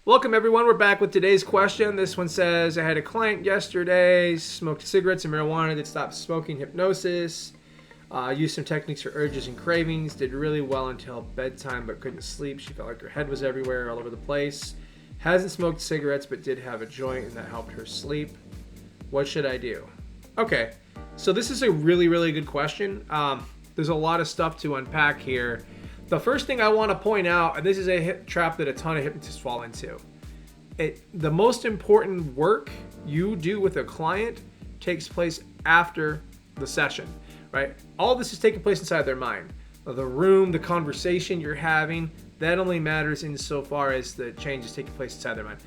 Welcome everyone, we're back with today's question. This one says, I had a client yesterday, smoked cigarettes and marijuana, did stop smoking hypnosis, used some techniques for urges and cravings, did really well until bedtime but couldn't sleep. She felt like her head was everywhere, all over the place. Hasn't smoked cigarettes but did have a joint and that helped her sleep. What should I do? Okay, so this is a really, really good question. There's a lot of stuff to unpack here. The first thing I want to point out, and this is a hip trap that a ton of hypnotists fall into, the most important work you do with a client takes place after the session, right? All this is taking place inside their mind. The room, the conversation you're having, that only matters insofar as the change is taking place inside their mind.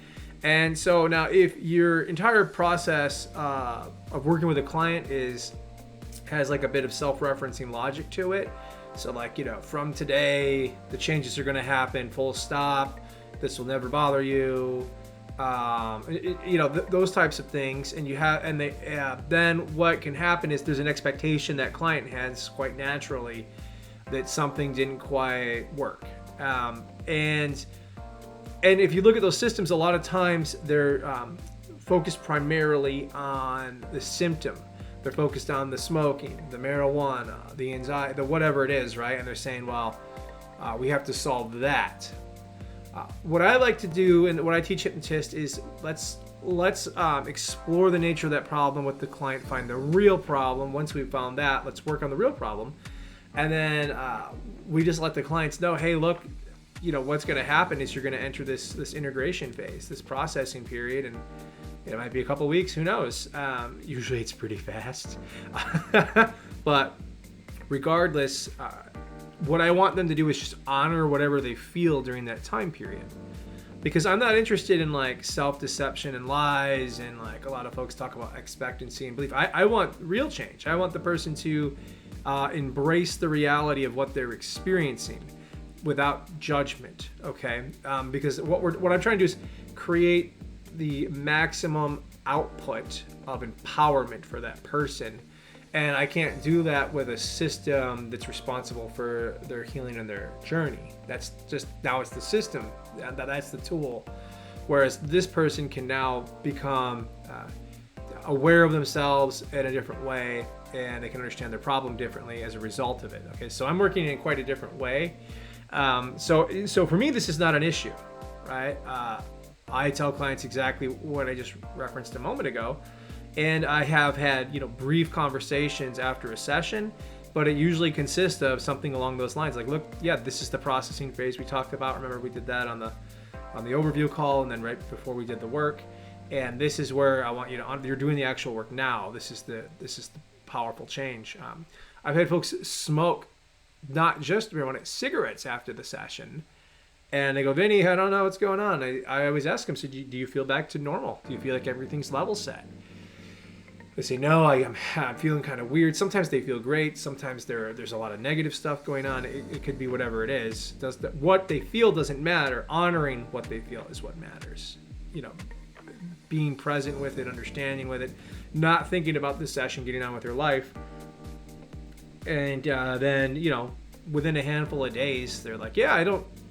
And so now if your entire process of working with a client has like a bit of self-referencing logic to it, so like, from today, the changes are going to happen, full stop, this will never bother you, those types of things. And then what can happen is there's an expectation that client has quite naturally that something didn't quite work. And if you look at those systems, a lot of times they're focused primarily on the symptom. They're focused on the smoking, the marijuana, the anxiety, the whatever it is, right? And they're saying, well, we have to solve that. What I like to do and what I teach hypnotists is let's explore the nature of that problem with the client, find the real problem. Once we've found that, let's work on the real problem. And then we just let the clients know, hey, look, what's going to happen is you're going to enter this integration phase, this processing period, and it might be a couple weeks, who knows? Usually it's pretty fast. But regardless, what I want them to do is just honor whatever they feel during that time period. Because I'm not interested in like self-deception and lies, and like a lot of folks talk about expectancy and belief. I want real change. I want the person to embrace the reality of what they're experiencing without judgment, okay? Because what I'm trying to do is create the maximum output of empowerment for that person. And I can't do that with a system that's responsible for their healing and their journey. That's just, now it's the system, that's the tool. Whereas this person can now become aware of themselves in a different way, and they can understand their problem differently as a result of it. Okay, so I'm working in quite a different way. So for me, this is not an issue, right? I tell clients exactly what I just referenced a moment ago, and I have had brief conversations after a session, but it usually consists of something along those lines, like, look, yeah, this is the processing phase we talked about. Remember, we did that on the overview call, and then right before we did the work, and this is where I want you to you're doing the actual work now. This is the powerful change. I've had folks smoke not just marijuana, cigarettes after the session. And they go, Vinny, I don't know what's going on. I always ask them, so do you feel back to normal? Do you feel like everything's level set? They say, no, I'm feeling kind of weird. Sometimes they feel great. Sometimes there's a lot of negative stuff going on. It could be whatever it is. What they feel doesn't matter. Honoring what they feel is what matters. Being present with it, understanding with it, not thinking about the session, getting on with their life. And then, within a handful of days, they're like, yeah,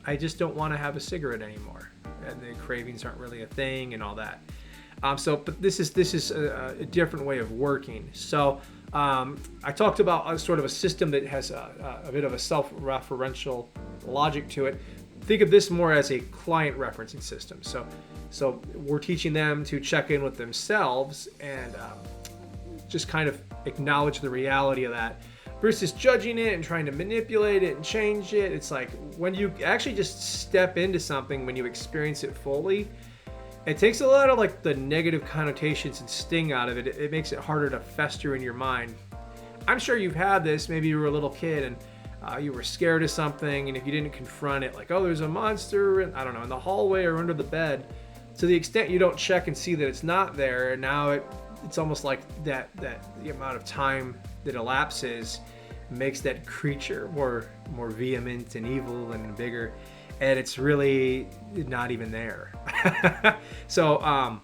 I just don't want to have a cigarette anymore, and the cravings aren't really a thing and all that. But this is a different way of working. So I talked about a sort of a system that has a bit of a self-referential logic to it. Think of this more as a client referencing system. So we're teaching them to check in with themselves and just kind of acknowledge the reality of that, versus judging it and trying to manipulate it and change it. It's like when you actually just step into something, when you experience it fully, it takes a lot of like the negative connotations and sting out of it. It makes it harder to fester in your mind. I'm sure you've had this. Maybe you were a little kid and you were scared of something, and if you didn't confront it, like, oh, there's a monster in the hallway or under the bed, to the extent you don't check and see that it's not there, and now it's almost like that the amount of time that elapses makes that creature more vehement and evil and bigger, and it's really not even there. So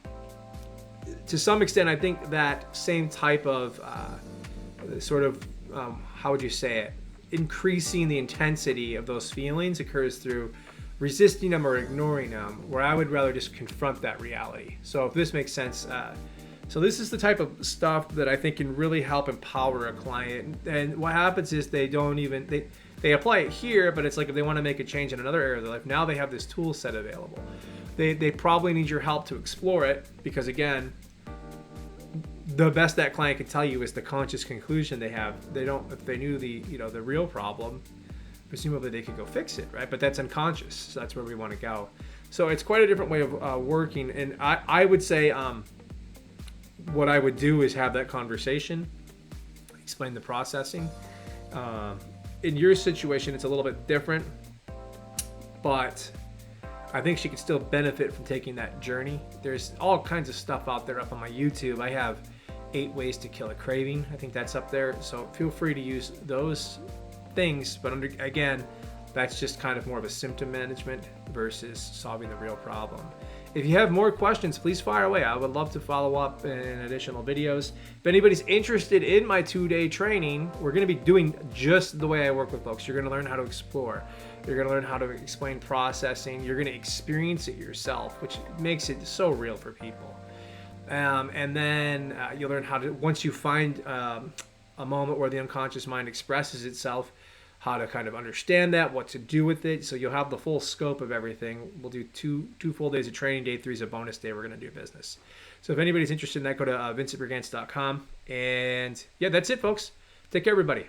to some extent, I think that same type of how would you say it, increasing the intensity of those feelings occurs through resisting them or ignoring them, where I would rather just confront that reality. So if this makes sense, so this is the type of stuff that I think can really help empower a client. And what happens is they apply it here, but it's like if they want to make a change in another area of their life, now they have this tool set available. They probably need your help to explore it, because again, the best that client can tell you is the conscious conclusion they have. If they knew the real problem, presumably they could go fix it, right? But that's unconscious, so that's where we want to go. So it's quite a different way of working. And I would say what I would do is have that conversation, explain the processing. In your situation, it's a little bit different, but I think she could still benefit from taking that journey. There's all kinds of stuff out there up on my YouTube. I have 8 ways to kill a craving. I think that's up there. So feel free to use those things. But again, that's just kind of more of a symptom management versus solving the real problem. If you have more questions, please fire away. I would love to follow up in additional videos. If anybody's interested in my 2-day training, we're going to be doing just the way I work with folks. You're going to learn how to explore. You're going to learn how to explain processing. You're going to experience it yourself, which makes it so real for people. And then you'll learn how to, once you find a moment where the unconscious mind expresses itself, how to kind of understand that, what to do with it. So you'll have the full scope of everything. We'll do two full days of training. Day 3 is a bonus day. We're going to do business. So if anybody's interested in that, go to vincentbrigance.com. And yeah, that's it, folks. Take care, everybody.